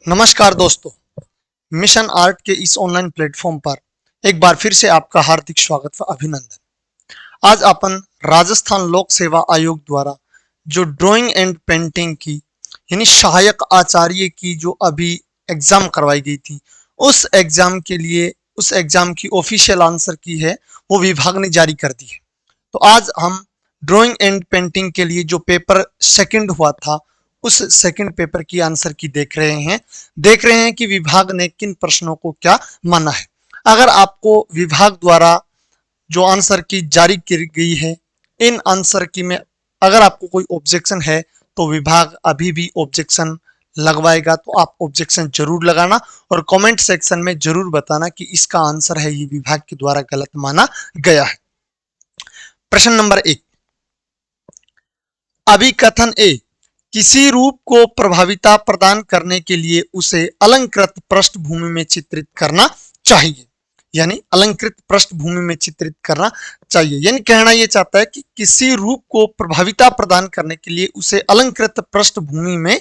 नमस्कार दोस्तों, mission art के इस ऑनलाइन प्लेटफॉर्म पर एक बार फिर से आपका हार्दिक स्वागत व अभिनंदन। आज अपन राजस्थान लोक सेवा आयोग द्वारा जो ड्राइंग एंड पेंटिंग की यानी सहायक आचार्य की जो अभी एग्जाम करवाई गई थी, उस एग्जाम की ऑफिशियल आंसर की है वो विभाग ने जारी कर दी है। तो आज हम ड्राइंग एंड पेंटिंग के लिए जो पेपर सेकंड हुआ था, उस सेकंड पेपर की आंसर की देख रहे हैं कि विभाग ने किन प्रश्नों को क्या माना है। अगर आपको विभाग द्वारा जो आंसर की जारी की गई है, इन आंसर की में अगर आपको कोई ऑब्जेक्शन है तो विभाग अभी भी ऑब्जेक्शन लगवाएगा। तो आप ऑब्जेक्शन जरूर लगाना और कमेंट सेक्शन में जरूर बताना कि इसका आंसर है ये विभाग के द्वारा गलत माना गया है। प्रश्न नंबर 1, अभिकथन ए, किसी रूप को प्रभाविता प्रदान करने के लिए उसे अलंकृत पृष्ठभूमि में चित्रित करना चाहिए। यानी अलंकृत पृष्ठभूमि में चित्रित करना चाहिए, यानी कहना यह चाहता है कि किसी रूप को प्रभाविता प्रदान करने के लिए उसे अलंकृत पृष्ठभूमि में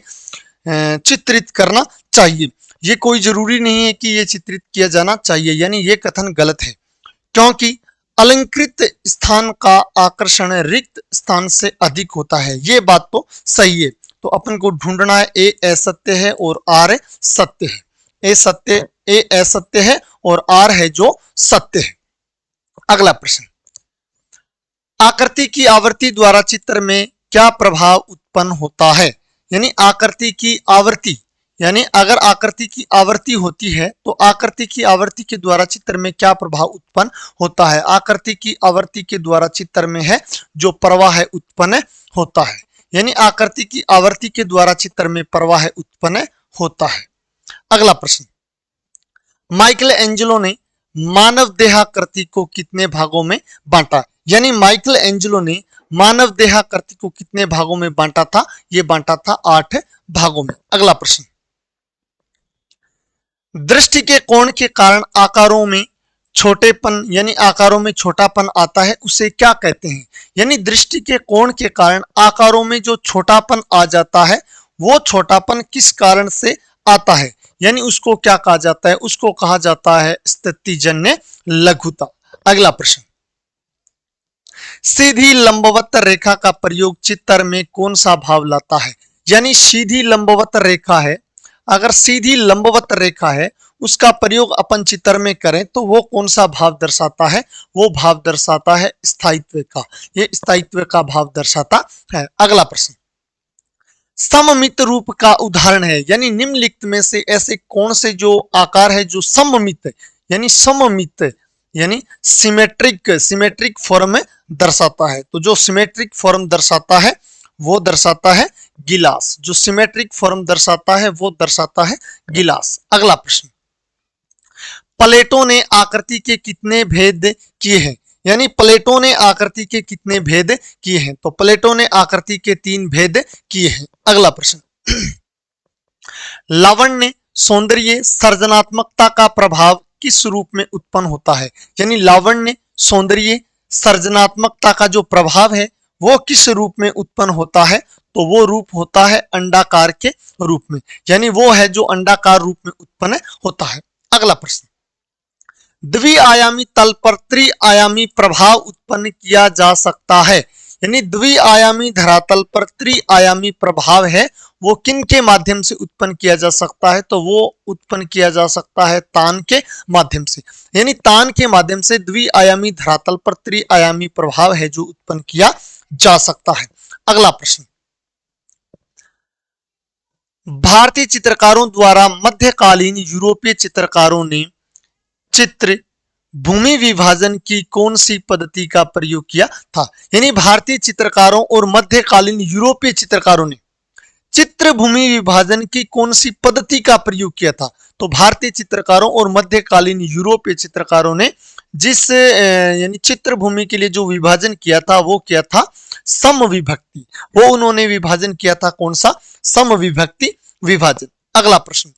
चित्रित करना चाहिए। ये कोई जरूरी नहीं है कि यह चित्रित किया जाना चाहिए, यानी यह कथन गलत है, क्योंकि अलंकृत स्थान का आकर्षण रिक्त स्थान से अधिक होता है। ये बात तो सही है। तो अपन को ढूंढना है ए असत्य है और आर सत्य है। ए असत्य है और आर है जो सत्य है। अगला प्रश्न, आकृति की आवृत्ति द्वारा चित्र में क्या प्रभाव उत्पन्न होता है। यानी आकृति की आवृत्ति, यानी अगर आकृति की आवृत्ति होती है तो आकृति की आवृत्ति के द्वारा चित्र में क्या प्रभाव उत्पन्न होता है। आकृति की आवृत्ति के द्वारा चित्र में है जो प्रवाह उत्पन्न होता है, यानी आकृति की आवृत्ति के द्वारा चित्र में प्रवाह उत्पन्न होता है। अगला प्रश्न, माइकल एंजेलो ने मानव देहाकृति को कितने भागों में बांटा। यानी माइकल एंजेलो ने मानव देहाकृति को कितने भागों में बांटा था। यह बांटा था 8 भागों में। अगला प्रश्न, दृष्टि के कोण के कारण आकारों में छोटेपन यानी आकारों में छोटापन आता है, उसे क्या कहते हैं। यानी दृष्टि के कोण के कारण आकारों में जो छोटापन आ जाता है, वो छोटापन किस कारण से आता है, यानी उसको क्या कहा जाता है। उसको कहा जाता है स्थितिजन्य लघुता। अगला प्रश्न, सीधी लंबवत रेखा का प्रयोग चित्र में कौन सा भाव लाता है। यानी सीधी लंबवत रेखा है, अगर सीधी लंबवत रेखा है उसका प्रयोग अपन चित्र में करें तो वो कौन सा भाव दर्शाता है। वो भाव दर्शाता है स्थायित्व का, ये स्थायित्व का भाव दर्शाता है। अगला प्रश्न, सममित रूप का उदाहरण है। यानी निम्नलिखित में से ऐसे कौन से जो आकार है जो सममित यानी सिमेट्रिक फॉर्म में दर्शाता है। तो जो सिमेट्रिक फॉर्म दर्शाता है वो दर्शाता है गिलास। जो सिमेट्रिक फॉर्म दर्शाता है वो दर्शाता है गिलास। अगला प्रश्न, प्लेटो ने आकृति के कितने भेद किए हैं। यानी प्लेटो ने आकृति के कितने भेद किए हैं। तो प्लेटो ने आकृति के 3 भेद किए हैं। अगला प्रश्न, लावण्य सौंदर्य सृजनात्मकता का प्रभाव किस रूप में उत्पन्न होता है। यानी लावण्य सौंदर्य सृजनात्मकता का जो प्रभाव है वो किस रूप में उत्पन्न होता है। तो वो रूप होता है अंडाकार के रूप में, यानी वो है जो अंडाकार रूप में उत्पन्न होता है। अगला प्रश्न, द्विआयामी तल पर त्रिआयामी प्रभाव उत्पन्न किया जा सकता है। यानी द्विआयामी धरातल पर त्रिआयामी प्रभाव है वो किन के माध्यम से उत्पन्न किया जा सकता है। तो वो उत्पन्न किया जा सकता है तान के माध्यम से, यानी तान के माध्यम से द्विआयामी धरातल पर त्रिआयामी प्रभाव है जो उत्पन्न किया जा सकता है। अगला प्रश्न, भारतीय चित्रकारों द्वारा मध्यकालीन यूरोपीय चित्रकारों ने चित्र भूमि विभाजन की कौन सी पद्धति का प्रयोग किया था। यानी भारतीय चित्रकारों और मध्यकालीन यूरोपीय चित्रकारों ने चित्र भूमि विभाजन की कौन सी पद्धति का प्रयोग किया था। तो भारतीय चित्रकारों और मध्यकालीन यूरोपीय चित्रकारों ने जिस यानी चित्र भूमि के लिए जो विभाजन किया था वो किया था समविभक्ति। वो उन्होंने विभाजन किया था कौन सा, समविभक्ति विभाजन। अगला प्रश्न,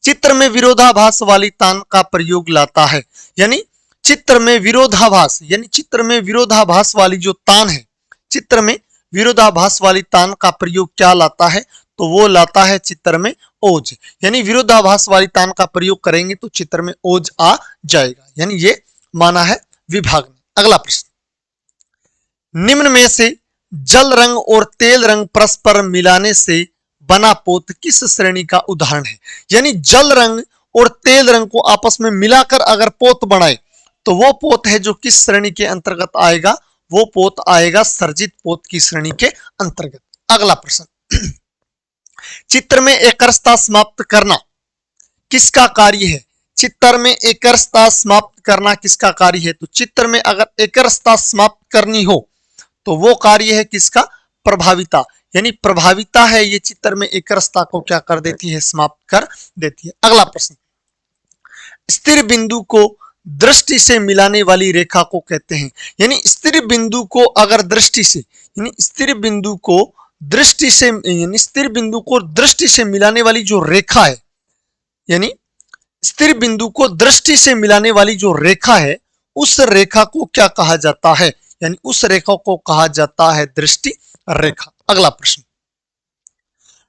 चित्र में विरोधाभास वाली तान का प्रयोग लाता है। यानी चित्र में विरोधाभास, यानी चित्र में विरोधाभास वाली जो तान है, चित्र में विरोधाभास वाली तान का प्रयोग क्या लाता है। तो वो लाता है चित्र में ओज, यानी विरोधाभास वाली तान का प्रयोग करेंगे तो चित्र में ओज आ जाएगा, यानी ये माना है विभाग ने। अगला प्रश्न, निम्न में से जल रंग और तेल रंग परस्पर मिलाने से बना पोत किस श्रेणी का उदाहरण है? यानी जल रंग और तेल रंग को आपस में मिलाकर अगर पोत बनाए तो वो पोत है जो किस श्रेणी के अंतर्गत आएगा? वो पोत आएगा सर्जित पोत की श्रेणी के अंतर्गत। अगला प्रश्न, चित्र में एकरसता समाप्त करना किसका कार्य है? चित्र में एकरसता समाप्त करना किसका कार्य है? तो चित्र में अगर एकरसता समाप्त करनी हो तो वो कार्य है किसका? प्रभाविता, यानी प्रभाविता है ये चित्र में एकरसता को क्या कर देती है? समाप्त कर देती है। अगला प्रश्न, स्थिर बिंदु को दृष्टि से मिलाने वाली रेखा को कहते हैं। यानी स्थिर बिंदु को अगर दृष्टि से, यानी स्थिर बिंदु को दृष्टि से, यानी स्थिर बिंदु को दृष्टि से मिलाने वाली जो रेखा है, यानी स्थिर बिंदु को दृष्टि से मिलाने वाली जो रेखा है उस रेखा को क्या कहा जाता है? यानी उस रेखा को कहा जाता है दृष्टि रेखा। अगला प्रश्न,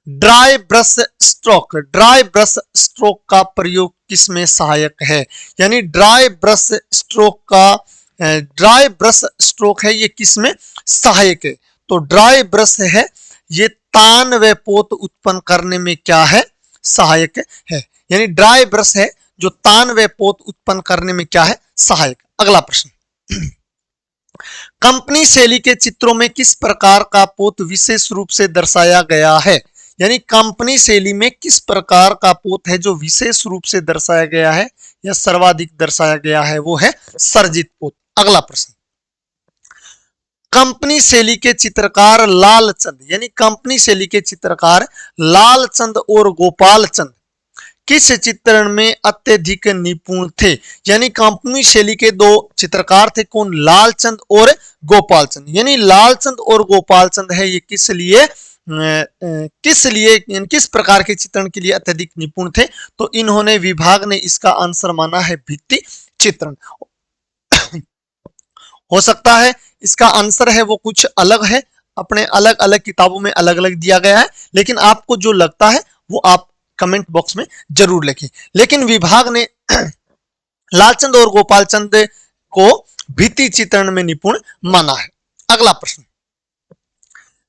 dry brush stroke, dry brush stroke का प्रयोग किसमें सहायक है? यानी ड्राई ब्रश स्ट्रोक का, ड्राई ब्रश स्ट्रोक है ये किसमें सहायक है? तो ड्राई ब्रश है ये तान व पोत उत्पन्न करने में क्या है? सहायक है। यानी ड्राई ब्रश है जो तान व पोत उत्पन्न करने में क्या है? सहायक। अगला प्रश्न, कंपनी शैली के चित्रों में किस प्रकार का पोत विशेष रूप से दर्शाया गया है? यानी कंपनी शैली में किस प्रकार का पोत है जो विशेष रूप से दर्शाया गया है या सर्वाधिक दर्शाया गया है? वो है सर्जित पोत। अगला प्रश्न, कंपनी शैली के चित्रकार लालचंद, यानी कंपनी शैली के चित्रकार लालचंद और गोपाल चंद किस चित्रण में अत्यधिक निपुण थे? यानी कंपनी शैली के दो चित्रकार थे, कौन? लालचंद और गोपाल चंद। यानी लालचंद और गोपाल चंद है ये किस लिए किस प्रकार के चित्रण के लिए अत्यधिक निपुण थे? तो इन्होंने, विभाग ने इसका आंसर माना है भित्ति चित्रण। हो सकता है इसका आंसर है वो कुछ अलग है, अपने अलग अलग किताबों में अलग अलग दिया गया है, लेकिन आपको जो लगता है वो आप कमेंट बॉक्स में जरूर लिखें। लेकिन विभाग ने लालचंद और गोपाल चंद को भित्ति चित्रण में निपुण माना है। अगला प्रश्न,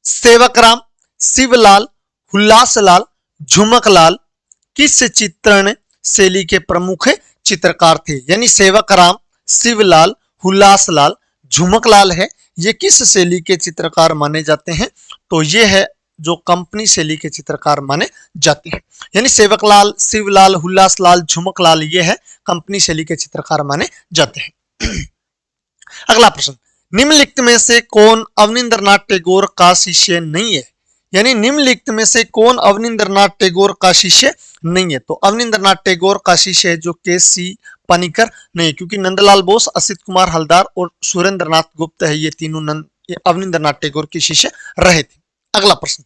सेवकराम, शिवलाल, हुल्लासलाल, झुमकलाल किस चित्रण शैली के प्रमुख चित्रकार थे? यानी सेवकराम, शिवलाल, हुल्लासलाल, झुमकलाल है ये किस शैली के चित्रकार माने जाते हैं? तो ये है जो कंपनी शैली के चित्रकार माने जाते हैं। यानी सेवकलाल, शिवलाल, हुल्लासलाल, झुमकलाल ये है कंपनी शैली के चित्रकार माने जाते हैं। अगला प्रश्न, निम्नलिखित में से कौन अवनींद्रनाथ टैगोर का शिष्य नहीं है? यानी निम्नलिखित में से कौन अवनींद्रनाथ टैगोर का शिष्य नहीं है? तो अवनींद्रनाथ टैगोर का शिष्य है जो के.सी. पानिकर नहीं, क्योंकि नंदलाल बोस, असित कुमार हलदार और सुरेंद्रनाथ गुप्त है ये तीनों अवनींद्रनाथ टैगोर के शिष्य रहे थे। अगला प्रश्न,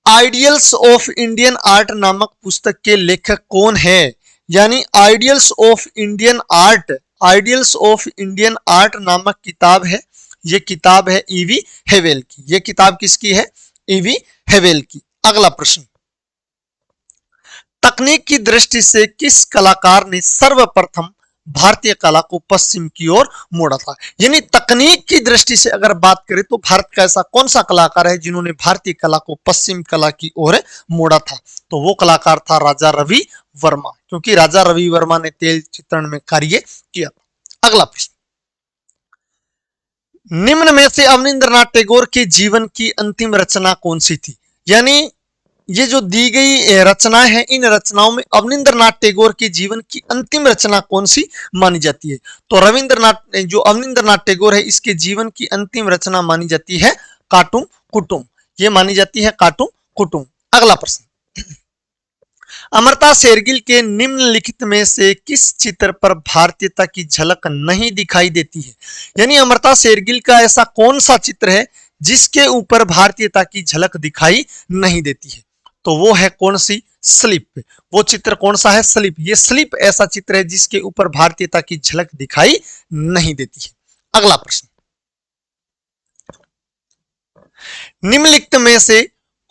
आइडियल्स ऑफ इंडियन आर्ट नामक पुस्तक के लेखक कौन है? यानी ideals of Indian art, ideals of Indian art नामक किताब है, ये किताब है ईवी हेवेल की। ये किताब किसकी है? ईवी हेवेल की। अगला प्रश्न, तकनीक की दृष्टि से किस कलाकार ने सर्वप्रथम भारतीय कला को पश्चिम की ओर मोड़ा था? यानी तकनीक की दृष्टि से अगर बात करें तो भारत का ऐसा कौन सा कलाकार है जिन्होंने भारतीय कला को पश्चिम कला की ओर मोड़ा था? तो वो कलाकार था राजा रवि वर्मा, क्योंकि राजा रवि वर्मा ने तेल चित्रण में कार्य किया था। अगला प्रश्न, निम्न में से अवनींद्रनाथ टैगोर के जीवन की अंतिम रचना कौन सी थी? यानी ये जो दी गई रचनाएं हैं, इन रचनाओं में अवनींद्रनाथ टैगोर के जीवन की अंतिम रचना कौन सी मानी जाती है? तो अवनींद्रनाथ टैगोर है इसके जीवन की अंतिम रचना मानी जाती है काटुम कुटुम, ये मानी जाती है काटुम कुटुम। अगला प्रश्न, अमृता शेरगिल के निम्नलिखित में से किस चित्र पर भारतीयता की झलक नहीं दिखाई देती है? यानी अमृता शेरगिल का ऐसा कौन सा चित्र है जिसके ऊपर भारतीयता की झलक दिखाई नहीं देती है? तो वो है कौन सी? स्लिप। वो चित्र कौन सा है? स्लिप। ये स्लिप ऐसा चित्र है जिसके ऊपर भारतीयता की झलक दिखाई नहीं देती है। अगला प्रश्न, निम्नलिखित में से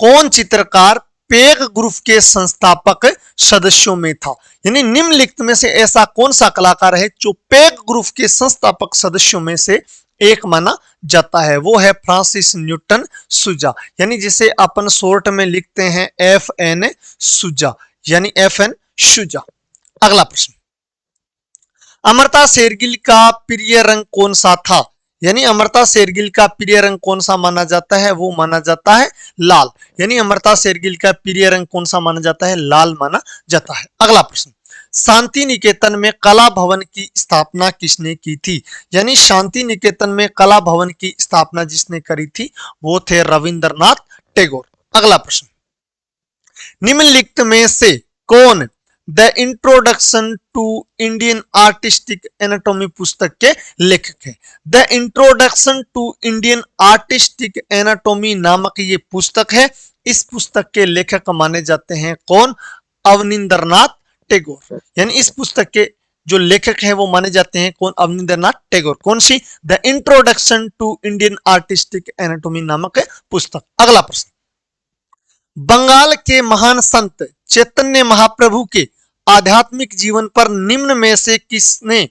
कौन चित्रकार पेग ग्रुप के संस्थापक सदस्यों में था? यानी निम्नलिखित में से ऐसा कौन सा कलाकार है जो पेग ग्रुप के संस्थापक सदस्यों में से एक माना जाता है? वो है फ्रांसिस न्यूटन सुजा, यानी जिसे अपन शॉर्ट में लिखते हैं FN सुजा, यानी FN सुजा। अगला प्रश्न, अमर्ता शेरगिल का प्रिय रंग कौन सा था? यानी अमर्ता शेरगिल का प्रिय रंग कौन सा माना जाता है? वो माना जाता है लाल, यानी अमर्ता शेरगिल का प्रिय रंग कौन सा माना जाता है? लाल माना जाता है। अगला प्रश्न, शांति निकेतन में कला भवन की स्थापना किसने की थी? यानी शांति निकेतन में कला भवन की स्थापना जिसने करी थी वो थे रविंद्रनाथ टैगोर। अगला प्रश्न, निम्नलिखित में से कौन the introduction to Indian artistic anatomy पुस्तक के लेखक हैं? The introduction to Indian artistic anatomy नामक ये पुस्तक है। इस पुस्तक के लेखक माने जाते हैं कौन? अवनींद्रनाथ टैगोर, यानी इस पुस्तक के जो लेखक हैं वो माने जाते हैं कौन? अवनींद्रनाथ टैगोर। कौन सी? The introduction to Indian artistic anatomy नामक पुस्तक। अगला प्रश्न, बंगाल के महान संत चैतन्य महाप्रभु के आध्यात्मिक जीवन पर निम्न में से किसने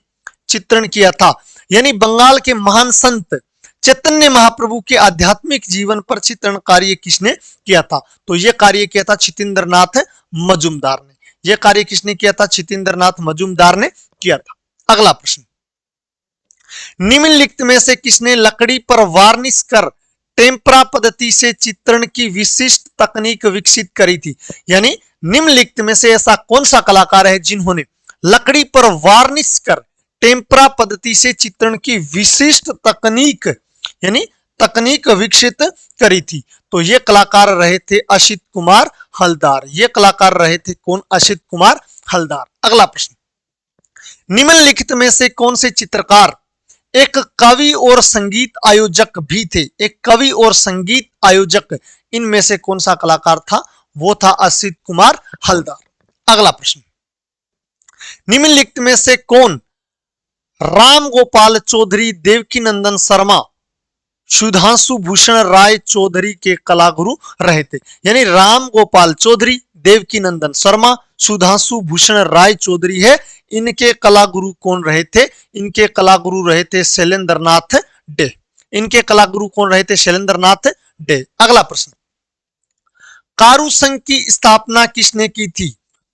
चित्रण किया था? यानी बंगाल के महान संत चैतन्य महाप्रभु के आध्यात्मिक जीवन पर चित्रण कार्य किसने किया था? तो यह कार्य किया था छितेंद्रनाथ मजूमदार ने। यह कार्य किसने किया था? छितेंद्रनाथ मजूमदार ने किया था। अगला प्रश्न, निम्नलिखित में से किसने लकड़ी पर वार्निश कर टेम्परा पद्धति से चित्रण की विशिष्ट तकनीक विकसित करी थी? यानी निम्नलिखित में से ऐसा कौन सा कलाकार है जिन्होंने लकड़ी पर वार्निश कर टेम्परा पद्धति से चित्रण की विशिष्ट तकनीक यानी तकनीक विकसित करी थी? तो ये कलाकार रहे थे असित कुमार हलदार। ये कलाकार रहे थे कौन? असित कुमार हलदार। अगला प्रश्न, निम्नलिखित में से कौन से चित्रकार एक कवि और संगीत आयोजक भी थे? एक कवि और संगीत आयोजक, इनमें से कौन सा कलाकार था? वो था असित कुमार हलदार। अगला प्रश्न, निम्नलिखित में से कौन राम गोपाल चौधरी, देवकी नंदन शर्मा, सुधांशु भूषण राय चौधरी के कलागुरु रहे थे? यानी राम गोपाल चौधरी, देवकी नंदन शर्मा, सुधांशु भूषण राय चौधरी है, इनके कलागुरु कौन रहे थे? इनके कलागुरु रहे थे शैलेंद्रनाथ डे। इनके कलागुरु कौन रहे थे? शैलेंद्रनाथ डे। अगला प्रश्न, कारु संघ की स्थापना किसने की थी?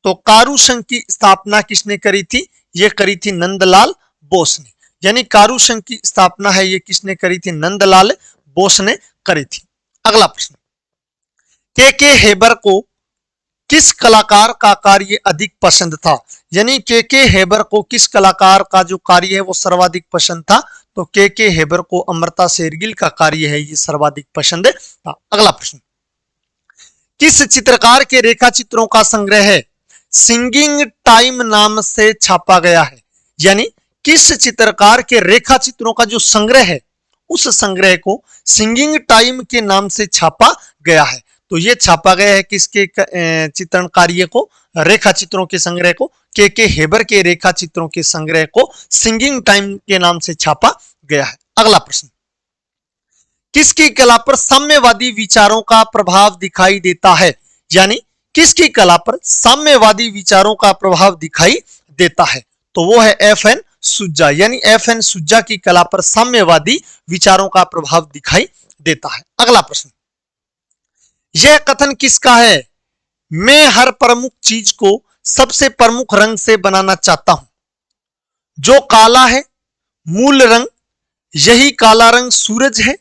तो कारु संघ की स्थापना किसने करी थी? ये करी थी नंदलाल बोस ने। यानी कारु संघ की स्थापना है ये किसने करी थी? नंदलाल बोस ने करी थी। अगला प्रश्न, के हेबर को किस कलाकार का कार्य अधिक पसंद था? यानी के हेबर को किस कलाकार का जो कार्य है वो सर्वाधिक पसंद था? तो के हेबर को अमर्ता शेरगिल का कार्य है ये सर्वाधिक पसंद था। अगला प्रश्न, किस चित्रकार के रेखा चित्रों का संग्रह है सिंगिंग टाइम नाम से छापा गया है? यानी किस चित्रकार के रेखा चित्रों का जो संग्रह है उस संग्रह को सिंगिंग टाइम के नाम से छापा गया है? तो ये छापा गया है किसके चित्रण कार्य को? रेखा चित्रों के संग्रह को के हेबर के रेखा चित्रों के संग्रह को सिंगिंग टाइम के नाम से छापा गया है। अगला प्रश्न, किसकी कला पर साम्यवादी विचारों का प्रभाव दिखाई देता है? यानी किसकी कला पर साम्यवादी विचारों का प्रभाव दिखाई देता है? तो वो है FN सुजा। यानी FN सुजा की कला पर साम्यवादी विचारों का प्रभाव दिखाई देता है। अगला प्रश्न, यह कथन किसका है? मैं हर प्रमुख चीज को सबसे प्रमुख रंग से बनाना चाहता हूं। जो काला है मूल रंग, यही काला रंग सूरज है,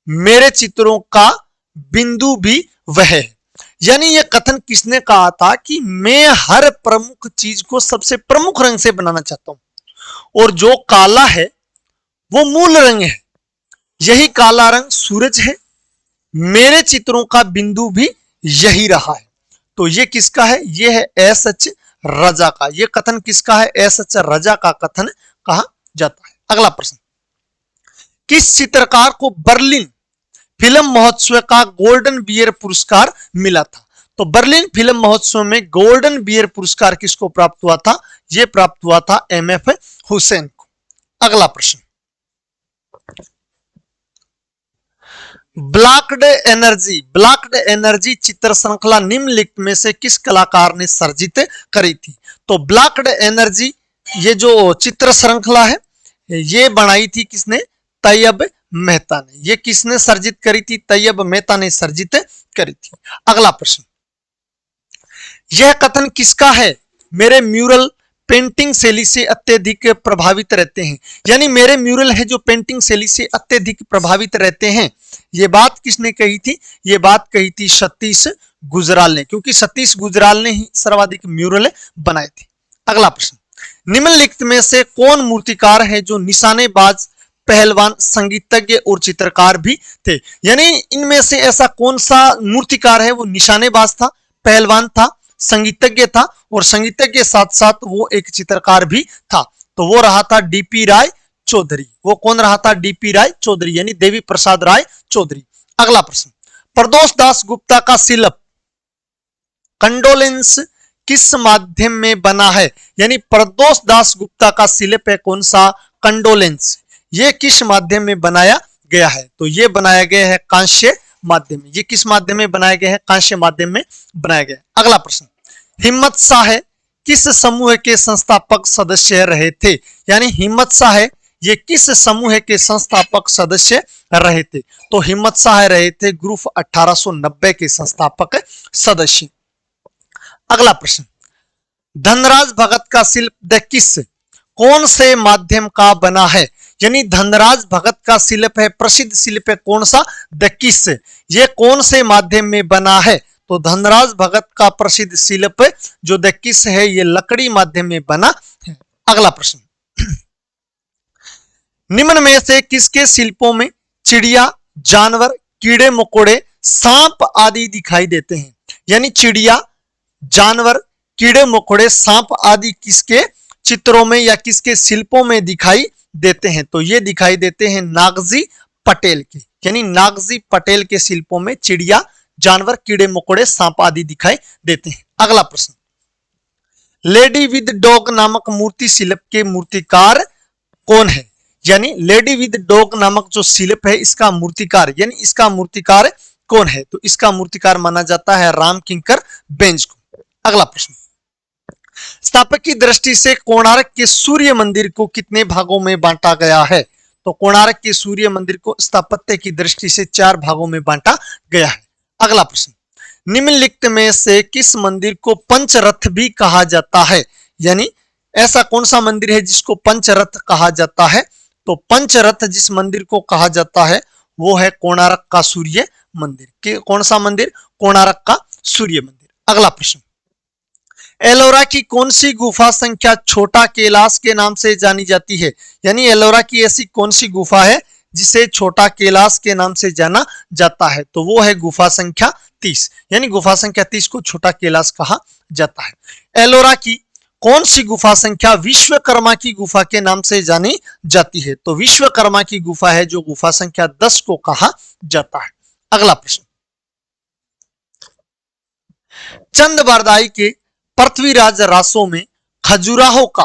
मेरे चित्रों का बिंदु भी वह है। यानी यह कथन किसने कहा था कि मैं हर प्रमुख चीज को सबसे प्रमुख रंग से बनाना चाहता हूं और जो काला है वो मूल रंग है, यही काला रंग सूरज है, मेरे चित्रों का बिंदु भी यही रहा है। तो ये किसका है? ये है SH रजा का। ये कथन किसका है? SH रजा का कथन कहा जाता है। अगला प्रश्न, किस चित्रकार को बर्लिन फिल्म महोत्सव का गोल्डन बियर पुरस्कार मिला था? तो बर्लिन फिल्म महोत्सव में गोल्डन बियर पुरस्कार किसको प्राप्त हुआ था? यह प्राप्त हुआ था MF हुसैन को। अगला प्रश्न, ब्लॉक्ड एनर्जी चित्र श्रृंखला निम्नलिखित में से किस कलाकार ने सर्जित करी थी? तो ब्लॉक्ड एनर्जी ये जो चित्र श्रृंखला है ये बनाई थी किसने? तैयब मेहता ने। ये किसने सर्जित करी थी? तैयब मेहता ने सर्जित करी थी। अगला प्रश्न, यह कथन किसका है? मेरे म्यूरल पेंटिंग शैली से अत्यधिक प्रभावित रहते हैं। यानी मेरे म्यूरल है जो पेंटिंग शैली से अत्यधिक प्रभावित रहते हैं। ये बात किसने कही थी? ये बात कही थी सतीश गुजराल ने, क्योंकि सतीश गुजराल ने ही सर्वाधिक म्यूरल बनाए थे। अगला प्रश्न, निम्नलिखित में से कौन मूर्तिकार है जो निशानेबाज, पहलवान, संगीतज्ञ और चित्रकार भी थे? यानी इनमें से ऐसा कौन सा मूर्तिकार है वो निशानेबाज था, पहलवान था, संगीतज्ञ था और संगीतज्ञ के साथ साथ वो एक चित्रकार भी था? तो वो रहा था डीपी राय चौधरी। वो कौन रहा था? डीपी राय चौधरी, यानी देवी प्रसाद राय चौधरी। अगला प्रश्न, प्रदोष दास गुप्ता का शिल्प कंडोलेंस किस माध्यम में बना है? यानी प्रदोष दास गुप्ता का शिल्प है कौन सा? कंडोलेंस। ये किस माध्यम में बनाया गया है? तो ये बनाया गया है कांस्य माध्यम में। ये किस माध्यम में बनाया गया है? कांस्य माध्यम में बनाया गया है। अगला प्रश्न, हिम्मत शाह किस समूह के संस्थापक सदस्य रहे थे? यानी हिम्मत शाह ये किस समूह के संस्थापक सदस्य रहे थे? तो हिम्मत शाह रहे थे ग्रुप 1890 के संस्थापक सदस्य। अगला प्रश्न, धनराज भगत का शिल्प द किस कौन से माध्यम का बना है? यानी धनराज भगत का शिल्प है, प्रसिद्ध शिल्प है कौन सा? द किस। ये कौन से माध्यम में बना है? तो धनराज भगत का प्रसिद्ध शिल्प जो द किस है ये लकड़ी माध्यम में बना है। अगला प्रश्न, निम्न में से किसके शिल्पों में चिड़िया, जानवर, कीड़े मकोड़े, सांप आदि दिखाई देते हैं? यानी चिड़िया, जानवर, कीड़े मकोड़े, सांप आदि किसके चित्रों में या किसके शिल्पों में दिखाई देते हैं? तो ये दिखाई देते हैं नागजी पटेल के। यानी नागजी पटेल के शिल्पों में चिड़िया, जानवर, कीड़े मकोड़े, सांप आदि दिखाई देते हैं। अगला प्रश्न, लेडी विद डॉग नामक मूर्ति शिल्प के मूर्तिकार कौन है? यानी लेडी विद डॉग नामक जो शिल्प है इसका मूर्तिकार, यानी इसका मूर्तिकार कौन है? तो इसका मूर्तिकार माना जाता है राम किंकर बेंज को। अगला प्रश्न, स्थापक की दृष्टि से कोणार्क के सूर्य मंदिर को कितने भागों में बांटा गया है? तो कोणार्क के सूर्य मंदिर को स्थापत्य की दृष्टि से 4 भागों में बांटा गया है। अगला प्रश्न, निम्नलिखित में से किस मंदिर को पंचरथ भी कहा जाता है? यानी ऐसा कौन सा मंदिर है जिसको पंचरथ कहा जाता है? तो पंचरथ जिस मंदिर को कहा जाता है वो है कोणार्क का सूर्य मंदिर। कौन सा मंदिर? कोणार्क का सूर्य मंदिर। अगला प्रश्न, एलोरा की कौन सी गुफा संख्या छोटा कैलाश के नाम से जानी जाती है? यानी एलोरा की ऐसी कौन सी गुफा है जिसे छोटा कैलाश के नाम से जाना जाता है? तो वो है गुफा संख्या 30। यानी गुफा संख्या 30 को छोटा कैलाश कहा जाता है। एलोरा की कौन सी गुफा संख्या विश्वकर्मा की गुफा के नाम से जानी जाती है? तो विश्वकर्मा की गुफा है जो गुफा संख्या 10 को कहा जाता है। अगला प्रश्न, चंद बरदाई के पृथ्वीराज रासों में खजुराहो का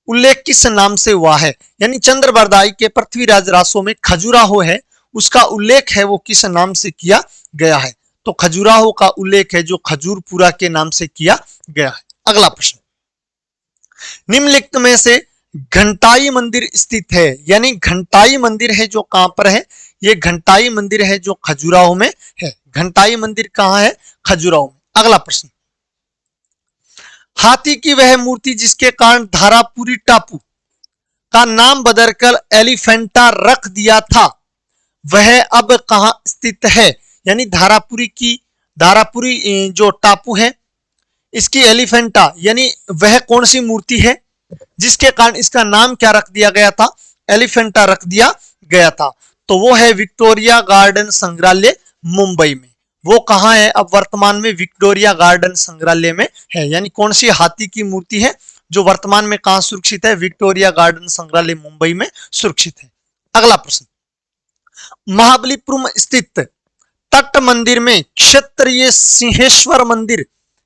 उल्लेख किस नाम से हुआ है? यानी चंद्र बरदाई के पृथ्वीराज रासों में खजुराहो है, उसका उल्लेख है वो किस नाम से किया गया है? तो खजुराहो का उल्लेख है जो खजूरपुरा के नाम से किया गया है। अगला प्रश्न, निम्नलिखित में से घंटाई मंदिर स्थित है? यानी घंटाई मंदिर है जो कहां पर है? ये घंटाई मंदिर है जो खजुराहो में है। घंटाई मंदिर कहां है? खजुराहो में। अगला प्रश्न, हाथी की वह मूर्ति जिसके कारण धारापुरी टापू का नाम बदलकर एलिफेंटा रख दिया था वह अब कहां स्थित है? यानी धारापुरी जो टापू है इसकी एलिफेंटा यानी वह कौन सी मूर्ति है जिसके कारण इसका नाम क्या रख दिया गया था? एलिफेंटा रख दिया गया था। तो वो है विक्टोरिया गार्डन संग्रहालय मुंबई में। वो कहां है अब वर्तमान में? विक्टोरिया गार्डन संग्रहालय में है। यानी कौन सी हाथी की मूर्ति है जो वर्तमान में कहां सुरक्षित है? विक्टोरिया गार्डन संग्रहालय मुंबई में सुरक्षित है। अगला प्रश्न, महाबलीपुरम स्थित तट मंदिर में क्षत्रिय सिंहेश्वर मंदिर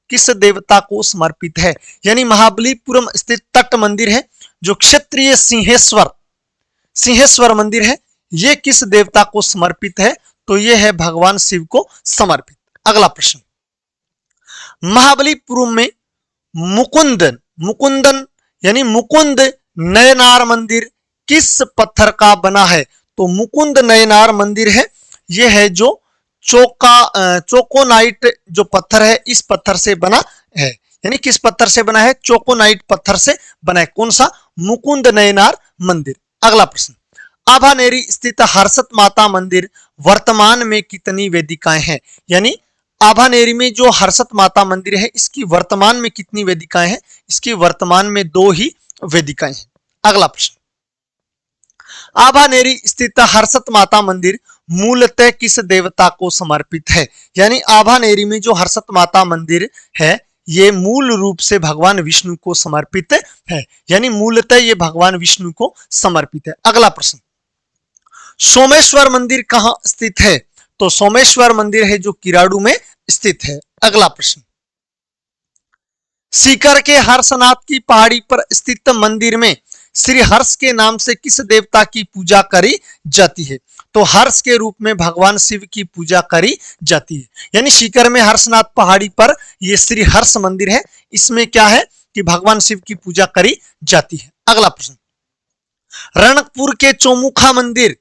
किस देवता को समर्पित है? यानी महाबलीपुरम स्थित तट मंदिर है जो क्षत्रिय सिंहेश्वर मंदिर है, ये किस देवता को समर्पित है? तो ये है भगवान शिव को समर्पित। अगला प्रश्न, महाबलीपुरम में मुकुंदन यानी मुकुंद नयनार मंदिर किस पत्थर का बना है? तो मुकुंद नयनार मंदिर है, यह है जो चोकोनाइट जो पत्थर है इस पत्थर से बना है। यानी किस पत्थर से बना है? चोकोनाइट पत्थर से बना है। कौन सा? मुकुंद नयनार मंदिर। अगला प्रश्न, आभानेरी स्थित हर्षत माता मंदिर वर्तमान में कितनी वेदिकाएं हैं? यानी आभानेरी में जो हर्षत माता मंदिर है इसकी वर्तमान में कितनी वेदिकाएं हैं? इसकी वर्तमान में 2 ही वेदिकाएं हैं। अगला प्रश्न, आभानेरी स्थित हर्षत माता मंदिर मूलतः किस देवता को समर्पित है? यानी आभानेरी में जो हर्षत माता मंदिर है ये मूल रूप से भगवान विष्णु को समर्पित है। यानी मूलतः ये भगवान विष्णु को समर्पित है। अगला प्रश्न, सोमेश्वर मंदिर कहां स्थित है? तो सोमेश्वर मंदिर है जो किराडू में स्थित है। अगला प्रश्न, सीकर के हर्षनाथ की पहाड़ी पर स्थित मंदिर में श्री हर्ष के नाम से किस देवता की पूजा करी जाती है? तो हर्ष के रूप में भगवान शिव की पूजा करी जाती है। यानी सीकर में हर्षनाथ पहाड़ी पर यह श्री हर्ष मंदिर है, इसमें क्या है कि भगवान शिव की पूजा करी जाती है। अगला प्रश्न, रणकपुर के चौमुखा मंदिर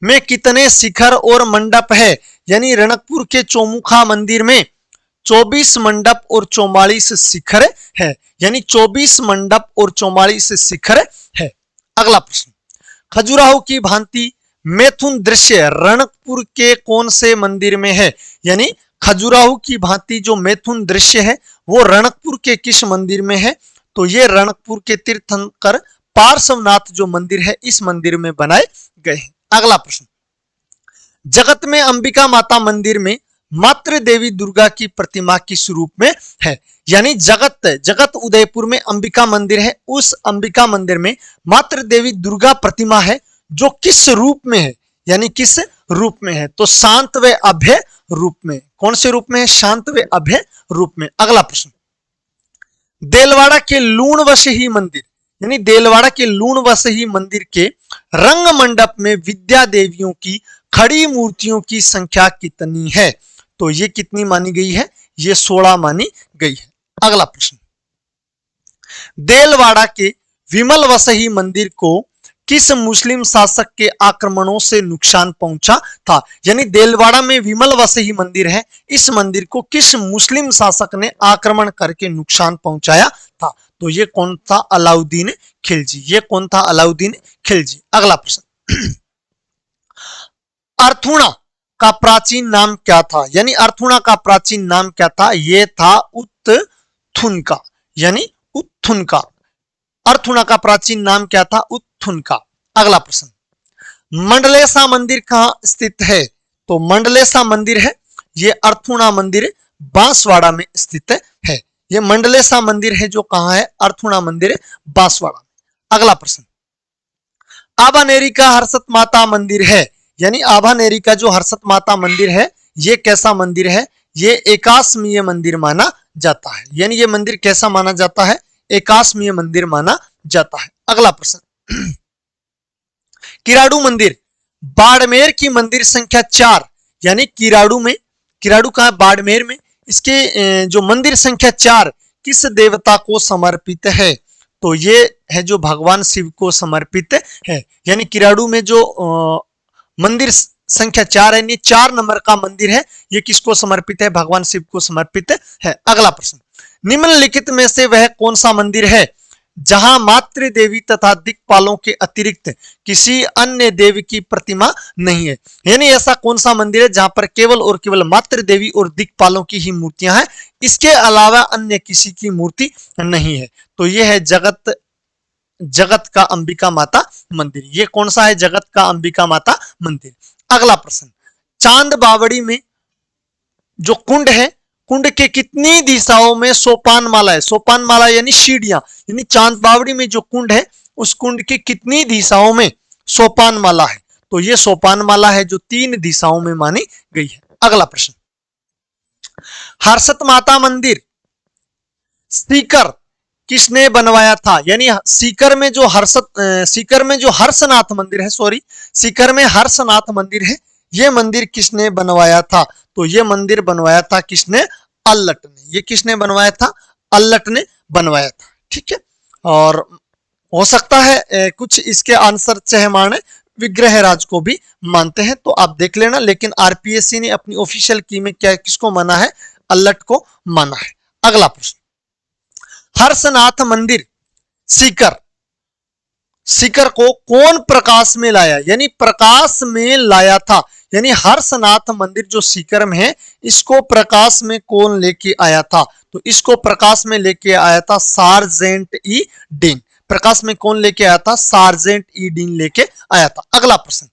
में कितने शिखर और मंडप है? यानी रणकपुर के चौमुखा मंदिर में 24 मंडप और 44 शिखर है। यानी 24 मंडप और 44 शिखर है। अगला प्रश्न, खजुराहो की भांति मैथुन दृश्य रणकपुर के कौन से मंदिर में है? यानी खजुराहो की भांति जो मैथुन दृश्य है वो रणकपुर के किस मंदिर में है? तो ये रणकपुर के तीर्थंकर पार्श्वनाथ जो मंदिर है इस मंदिर में बनाए गए हैं। अगला प्रश्न, जगत में अंबिका माता मंदिर में मातृ देवी दुर्गा की प्रतिमा किस रूप में है? यानी जगत उदयपुर में अंबिका मंदिर है, उस अंबिका मंदिर में मातृ देवी दुर्गा प्रतिमा है जो किस रूप में है? यानी किस रूप में है? तो शांत व अभय रूप में। कौन से रूप में है? शांत व अभय रूप में। अगला प्रश्न, देलवाड़ा के लूण वसही मंदिर यानी देलवाड़ा के लूण वसही मंदिर के रंग मंडप में विद्या देवियों की खड़ी मूर्तियों की संख्या कितनी है? तो ये कितनी मानी गई है? ये 16 मानी गई है। अगला प्रश्न, देलवाड़ा के विमल वसही मंदिर को किस मुस्लिम शासक के आक्रमणों से नुकसान पहुंचा था? यानी देलवाड़ा में विमल वसही मंदिर है, इस मंदिर को किस मुस्लिम शासक ने आक्रमण करके नुकसान पहुंचाया था? तो ये कौन था? अलाउद्दीन खिलजी। ये कौन था? अलाउद्दीन खिलजी। अगला प्रश्न, अर्थुणा का प्राचीन नाम क्या था? यानी अर्थुणा का प्राचीन नाम क्या था? ये था उत्थुनका। यानी उत्थुनका। अर्थुणा का प्राचीन नाम क्या था? उत्थुनका। अगला प्रश्न, मंडलेशा मंदिर कहां स्थित है? तो मंडलेशा मंदिर है ये अर्थुणा मंदिर बांसवाड़ा में स्थित है। ये मंडलेशा मंदिर है जो कहां है? अर्थुणा मंदिर बांसवाड़ा। अगला प्रश्न, आभानेरी का हर्षत माता मंदिर है, यानी आभानेरी का जो हर्षत माता मंदिर है ये कैसा मंदिर है? ये एकाश्मीय मंदिर माना जाता है। यानी ये मंदिर कैसा माना जाता है? एकाश्मीय मंदिर माना जाता है। अगला प्रश्न, किराडू मंदिर बाड़मेर की मंदिर संख्या 4 यानी किराडू का बाड़मेर में इसके जो मंदिर संख्या 4 किस देवता को समर्पित है? तो ये है जो भगवान शिव को समर्पित है। यानी किराडू में जो मंदिर संख्या 4 है, ये 4 नंबर का मंदिर है, ये किसको समर्पित है? भगवान शिव को समर्पित है। अगला प्रश्न, निम्नलिखित में से वह कौन सा मंदिर है जहां मातृ देवी तथा दिक्पालों के अतिरिक्त किसी अन्य देवी की प्रतिमा नहीं है? यानी ऐसा कौन सा मंदिर है जहां पर केवल और केवल मातृ देवी और दिक्पालों की ही मूर्तियां हैं, इसके अलावा अन्य किसी की मूर्ति नहीं है? तो यह है जगत का अंबिका माता मंदिर। ये कौन सा है? जगत का अंबिका माता मंदिर। अगला प्रश्न, चांद बावड़ी में जो कुंड है, कुंड के कितनी दिशाओं में सोपान माला है? सोपान माला यानी सीढ़ियां। यानी चांद बावड़ी में जो कुंड है उस कुंड की कितनी दिशाओं में सोपान माला है? तो ये सोपान माला है जो 3 दिशाओं में मानी गई है। अगला प्रश्न, हर्षत माता मंदिर सीकर किसने बनवाया था? यानी सीकर में जो हर्षनाथ मंदिर है, सीकर में हर्षनाथ मंदिर है, ये मंदिर किसने बनवाया था? तो ये मंदिर बनवाया था किसने? अल्लट ने। ये किसने बनवाया था? अल्लट ने बनवाया था। ठीक है, और हो सकता है कुछ इसके आंसर चहमान विग्रहराज को भी मानते हैं, तो आप देख लेना। लेकिन आरपीएससी ने अपनी ऑफिशियल की में क्या किसको माना है? अल्लट को माना है। अगला प्रश्न, हर्षनाथ मंदिर सीकर, सीकर को कौन प्रकाश में लाया? यानी प्रकाश में लाया था। यानी हर्षनाथ मंदिर जो सीकर में है, इसको प्रकाश में कौन लेके आया था? तो इसको प्रकाश में लेके आया था सार्जेंट ई डीन। प्रकाश में कौन लेके आया था? सार्जेंट ई डीन लेके आया था। अगला प्रश्न,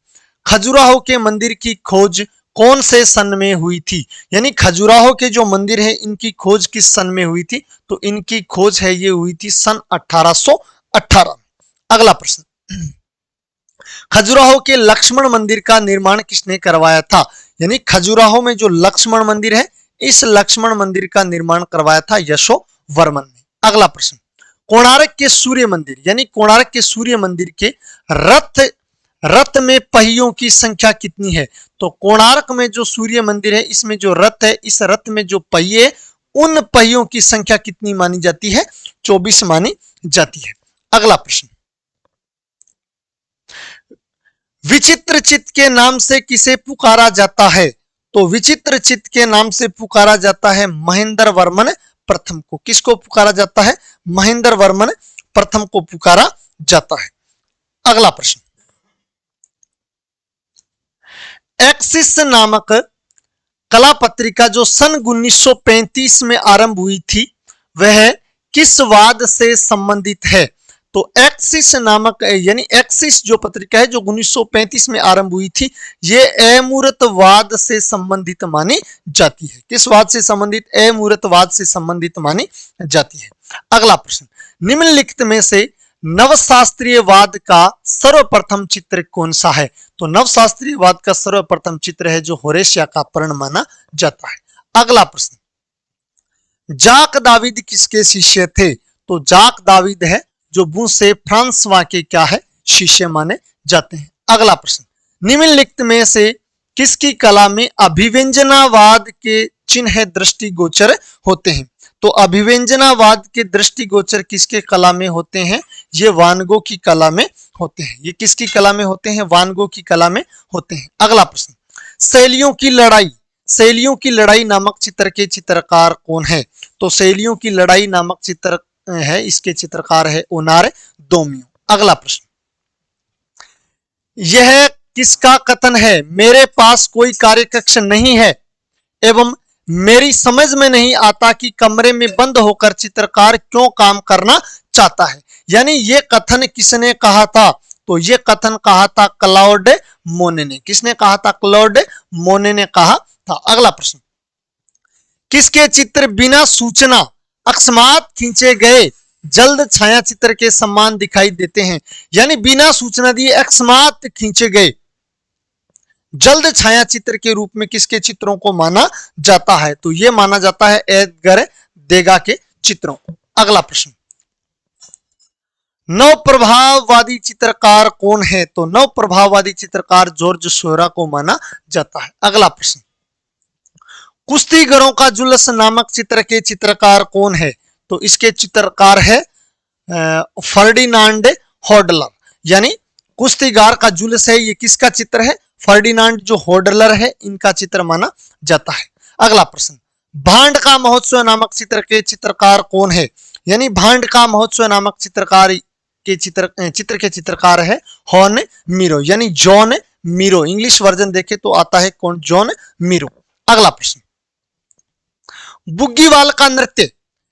खजुराहो के मंदिर की खोज कौन से सन में हुई थी? यानी खजुराहो के जो मंदिर है, इनकी खोज किस सन में हुई थी? तो इनकी खोज है ये हुई थी सन 1818। अगला प्रश्न, खजुराहो के लक्ष्मण मंदिर का निर्माण किसने करवाया था? यानी खजुराहो में जो लक्ष्मण मंदिर है, इस लक्ष्मण मंदिर का निर्माण करवाया था यशोवर्मन ने। अगला प्रश्न, कोणार्क के सूर्य मंदिर, यानी कोणार्क के सूर्य मंदिर के रथ में पहियों की संख्या कितनी है? तो कोणार्क में जो सूर्य मंदिर है, इसमें जो रथ है, इस रथ में जो पहिए, उन पहियों की संख्या कितनी मानी जाती है? 24 मानी जाती है। अगला प्रश्न, विचित्रचित्त के नाम से किसे पुकारा जाता है? तो विचित्रचित्त के नाम से पुकारा जाता है महेंद्र वर्मन प्रथम को। किसको पुकारा जाता है? महेंद्र वर्मन प्रथम को पुकारा जाता है। अगला प्रश्न, एक्सिस नामक कला पत्रिका जो सन 1935 में आरंभ हुई थी, वह किस वाद से संबंधित है? तो एक्सिस नामक यानी एक्सिस जो पत्रिका है जो 1935 में आरंभ हुई थी, ये अमूर्तवाद से संबंधित मानी जाती है। किस वाद से संबंधित? अमूर्तवाद से संबंधित मानी जाती है। अगला प्रश्न, निम्नलिखित में से नवशास्त्रीयवाद का सर्वप्रथम चित्र कौन सा है? तो नवशास्त्रीयवाद का सर्वप्रथम चित्र है जो होरेशिया का पर्ण माना जाता है। अगला प्रश्न, जाक दाविद किसके शिष्य थे? तो जाक दाविद है जो बूसे फ्रांसवा के क्या है? शिष्य माने जाते हैं। अगला प्रश्न, निम्नलिखित में से किसकी कला में अभिव्यंजनावाद के चिन्ह दृष्टिगोचर होते हैं? तो अभिव्यंजनावाद के दृष्टिगोचर किसके कला में होते हैं? ये वान गो की कला में होते हैं। ये किसकी कला में होते हैं? वान गो की कला में होते हैं। अगला प्रश्न, शैलियों की लड़ाई, शैलियों की लड़ाई नामक चित्र के चित्रकार कौन है? तो शैलियों की लड़ाई नामक चित्र है, इसके चित्रकार है ओनार दोमियो। अगला प्रश्न, यह किसका कथन है? मेरे पास कोई कार्यकक्ष नहीं है एवं मेरी समझ में नहीं आता कि कमरे में बंद होकर चित्रकार क्यों काम करना चाहता है। यानी ये कथन किसने कहा था? तो ये कथन कहा था क्लॉड मोने ने। किसने कहा था? क्लॉड मोने ने कहा था। अगला प्रश्न, किसके चित्र बिना सूचना अकस्मात खींचे गए जल्द छाया चित्र के समान दिखाई देते हैं? यानी बिना सूचना दिए अकस्मात खींचे गए जल्द छाया चित्र के रूप में किसके चित्रों को माना जाता है? तो यह माना जाता है एडगर देगा के चित्रों को। अगला प्रश्न, नव प्रभाववादी चित्रकार कौन है? तो नव प्रभाववादी चित्रकार जॉर्ज सोरा को माना जाता है। अगला प्रश्न, कुश्तीगरों का जुलूस नामक चित्र के चित्रकार कौन है? तो इसके चित्रकार है फर्डिनांड होडलर। यानी कुश्तीगार का जुलूस है, ये किसका चित्र है? फर्डिनांड जो होडलर है, इनका चित्र माना जाता है। अगला प्रश्न, भांड का महोत्सव नामक चित्र के चित्रकार कौन है? यानी भांड का महोत्सव नामक चित्रकार के चित्र के चित्रकार है हॉर्न मीरो, यानी जॉन मीरो। इंग्लिश वर्जन देखे तो आता है कौन? John Miro. अगला प्रश्न, बुग्गीवाल का नृत्य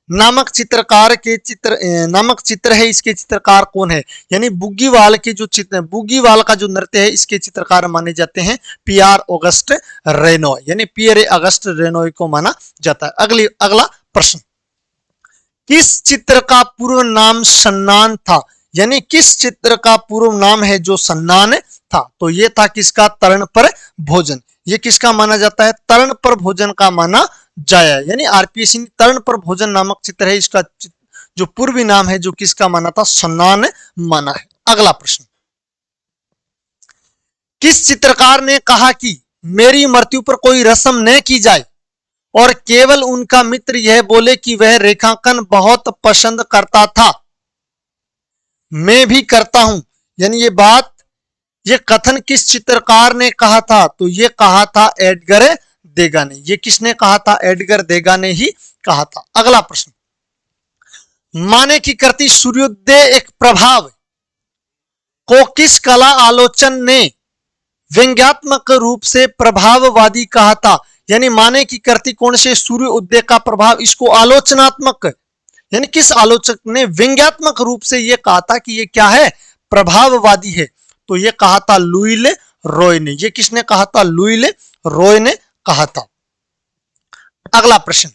नामक चित्रकार के चित्र है, इसके चित्रकार कौन है? यानी बुग्गीवाल के जो चित्र, बुग्गीवाल का जो नृत्य है, इसके चित्रकार माने जाते हैं पियर ऑगस्ट रेनॉय। यानी पियर ऑगस्ट रेनॉय को माना जाता है। अगला प्रश्न, किस चित्र का पूर्व नाम सन्नान था? यानी किस चित्र का पूर्व नाम है जो सन्नान था? तो ये था किसका? तरण पर भोजन। ये किसका माना जाता है? तरण पर भोजन का माना जाया। यानी आरपीएससी ने तरण पर भोजन नामक चित्र है, इसका जो पूर्वी नाम है जो किसका माना था? सन्नान माना है। अगला प्रश्न, किस चित्रकार ने कहा कि मेरी मृत्यु पर कोई रस्म न की जाए और केवल उनका मित्र यह बोले कि वह रेखांकन बहुत पसंद करता था, मैं भी करता हूं। यानी ये कथन किस चित्रकार ने कहा था? तो ये कहा था एडगर देगा ने। ये किसने कहा था? एडगर देगा ने ही कहा था। अगला प्रश्न, माने की कृति सूर्योदय एक प्रभाव को किस कला आलोचन ने व्यंग्यात्मक रूप से प्रभाववादी कहा था? यानी माने की कृति कौन से सूर्य उदय का प्रभाव, इसको आलोचनात्मक, यानी किस आलोचक ने व्यंग्यात्मक रूप से यह कहा था कि यह क्या है? प्रभाववादी है। तो यह कहा था लुईल रॉय ने। यह किसने कहा था? लुईल रॉय ने कहा था। अगला प्रश्न,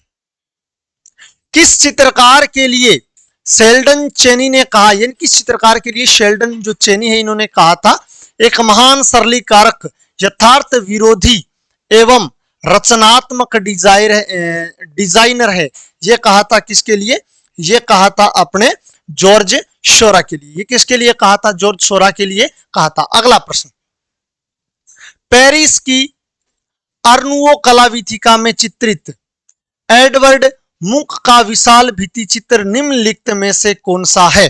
किस चित्रकार के लिए शेल्डन चेनी ने कहा, यानी किस चित्रकार के लिए शेल्डन जो चेनी है इन्होंने कहा था, एक महान सरलीकारक, यथार्थ विरोधी एवं रचनात्मक डिजाइनर है। यह कहा था किसके लिए? यह कहा था अपने जॉर्ज सोरा के लिए। ये किसके लिए कहा था? जॉर्ज सोरा के लिए कहा था। अगला प्रश्न, पेरिस की अर्नुओ कलावीथिका में चित्रित एडवर्ड मुक का विशाल भित्ति चित्र निम्नलिखित में से कौन सा है?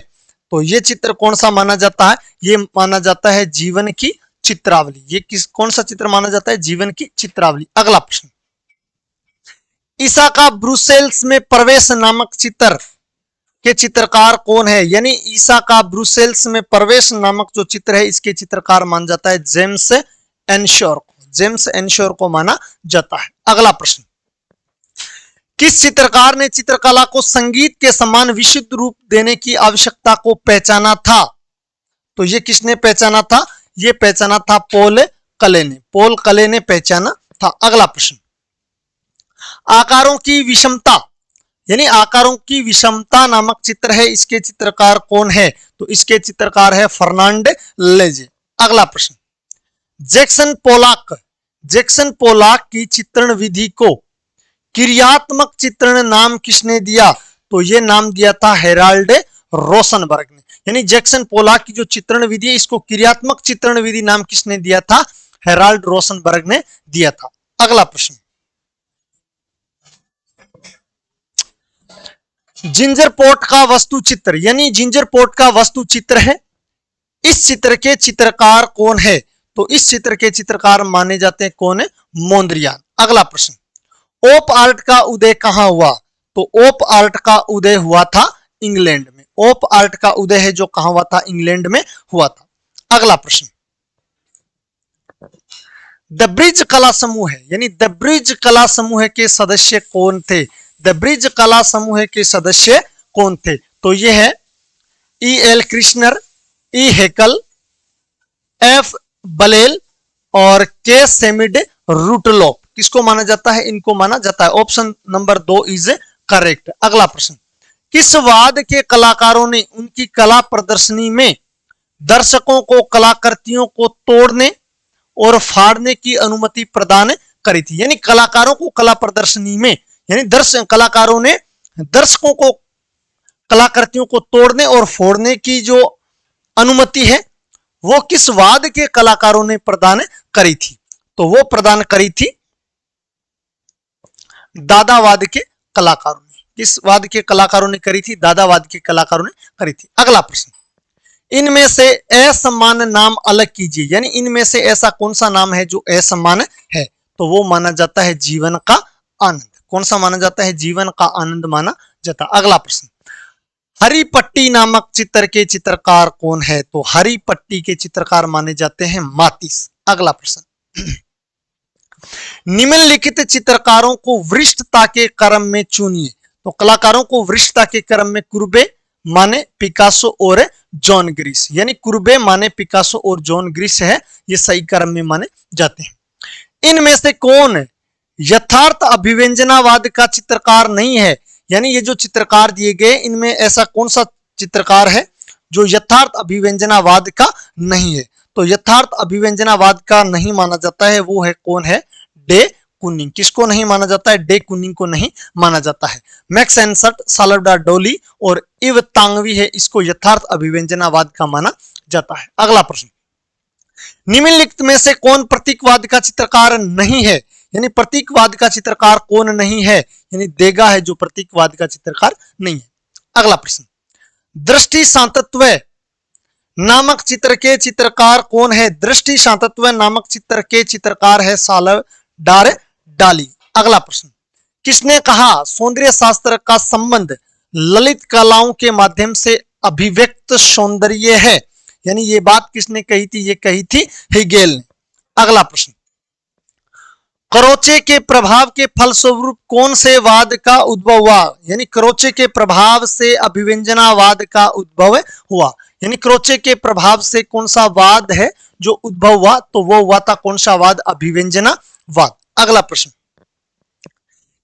तो ये चित्र कौन सा माना जाता है? ये माना जाता है जीवन की चित्रावली। ये कौन सा चित्र माना जाता है? जीवन की चित्रावली। अगला प्रश्न, ईसा का ब्रुसेल्स में प्रवेश नामक चित्र के चित्रकार कौन है? यानी ईसा का ब्रुसेल्स में प्रवेश नामक जो चित्र है इसके चित्रकार माना जाता है जेम्स एनशोर को। जेम्स एनशोर को माना जाता है। अगला प्रश्न, किस चित्रकार ने चित्रकला को संगीत के समान विशुद्ध रूप देने की आवश्यकता को पहचाना था? तो ये किसने पहचाना था? ये पहचाना था पॉल कले ने। पॉल कले ने पहचाना था। अगला प्रश्न, आकारों की विषमता, यानी आकारों की विषमता नामक चित्र है, इसके चित्रकार कौन है? तो इसके चित्रकार है फर्नांड लेजे। अगला प्रश्न, जैक्सन पोलाक की चित्रण विधि को क्रियात्मक चित्रण नाम किसने दिया? तो ये नाम दिया था हेराल्ड रोशनबर्ग ने। यानी जैक्सन पोलाक की जो चित्रण विधि है इसको क्रियात्मक चित्रण विधि नाम किसने दिया था? हेराल्ड रोशनबर्ग ने दिया था। अगला प्रश्न, जिंजर पोर्ट का वस्तु चित्र, यानी जिंजर पोर्ट का वस्तु चित्र है, इस चित्र के चित्रकार कौन है? तो इस चित्र के चित्रकार माने जाते हैं कौन है? मोंद्रियान। अगला प्रश्न, ओप आर्ट का उदय कहां हुआ? तो ओप आर्ट का उदय हुआ था इंग्लैंड में। ओप आर्ट का उदय है जो कहां हुआ था? इंग्लैंड में हुआ था। अगला प्रश्न, द ब्रिज कला समूह है, यानी द ब्रिज कला समूह के सदस्य कौन थे? द ब्रिज कला समूह के सदस्य कौन थे? तो यह है ई एल कृष्णर, ई हेकल, एफ बलेल और के सेमिड रूटलोप। किसको माना जाता है? इनको माना जाता है। Option number 2 is correct. अगला प्रश्न, किस वाद के कलाकारों ने उनकी कला प्रदर्शनी में दर्शकों को कलाकृतियों को तोड़ने और फाड़ने की अनुमति प्रदान करी थी? यानी कलाकारों को कला प्रदर्शनी में, यानी कलाकारों ने दर्शकों को कलाकृतियों को तोड़ने और फोड़ने की जो अनुमति है वो किस वाद के कलाकारों ने प्रदान करी थी? तो वो प्रदान करी थी दादावाद के कलाकारों ने। किस वाद के कलाकारों ने करी थी? दादावाद के कलाकारों ने करी थी। अगला प्रश्न, इनमें से असमान नाम अलग कीजिए, यानी इनमें से ऐसा कौन सा नाम है जो असमान है? तो वो माना जाता है जीवन का आनंद। कौन सा माना जाता है? जीवन का आनंद माना जाता है। अगला प्रश्न, हरी पट्टी नामक चित्र के चित्रकार कौन है? तो हरी पट्टी के चित्रकार माने जाते हैं मातिस। अगला प्रश्न, निम्नलिखित चित्रकारों को वरिष्ठता के क्रम में चुनिए। तो कलाकारों को वरिष्ठता के क्रम में कुर्बे माने पिकासो और जॉन ग्रिस, यानी कुर्बे माने पिकासो और जॉन ग्रिस है, ये सही क्रम में माने जाते हैं। इनमें से कौन यथार्थ अभिव्यंजनावाद का चित्रकार नहीं है? यानी ये जो चित्रकार दिए गए इनमें ऐसा कौन सा चित्रकार है जो यथार्थ अभिव्यंजनावाद का नहीं है? तो यथार्थ अभिव्यंजनावाद का नहीं माना जाता है वो है कौन है? डे कुनिंग। किसको नहीं माना जाता है? डे कुनिंग को नहीं माना जाता है। मैक्स एनसर्ट, साल्वाडोर डाली और इव तांगवी है, इसको यथार्थ अभिव्यंजनावाद का माना जाता है। अगला प्रश्न, निम्नलिखित में से कौन प्रतीकवाद का चित्रकार नहीं है, यानी प्रतीकवाद का चित्रकार कौन नहीं है, यानी देगा है जो प्रतीकवाद का चित्रकार नहीं है। अगला प्रश्न, दृष्टि सातत्व नामक चित्र के चित्रकार कौन है? दृष्टि सातत्व नामक चित्र के चित्रकार है साल्वाडोर डाली। अगला प्रश्न, किसने कहा सौंदर्य शास्त्र का संबंध ललित कलाओं के माध्यम से अभिव्यक्त सौंदर्य है, यानी ये बात किसने कही थी? ये कही थी हेगेल ने। अगला प्रश्न, क्रोचे के प्रभाव के फलस्वरूप कौन से वाद का उद्भव हुआ? यानी क्रोचे के प्रभाव से अभिव्यंजनावाद का उद्भव हुआ, यानी क्रोचे के प्रभाव से कौन सा वाद है जो उद्भव हुआ? तो वो हुआ था कौन सा वाद? अभिव्यंजनावाद। अगला प्रश्न,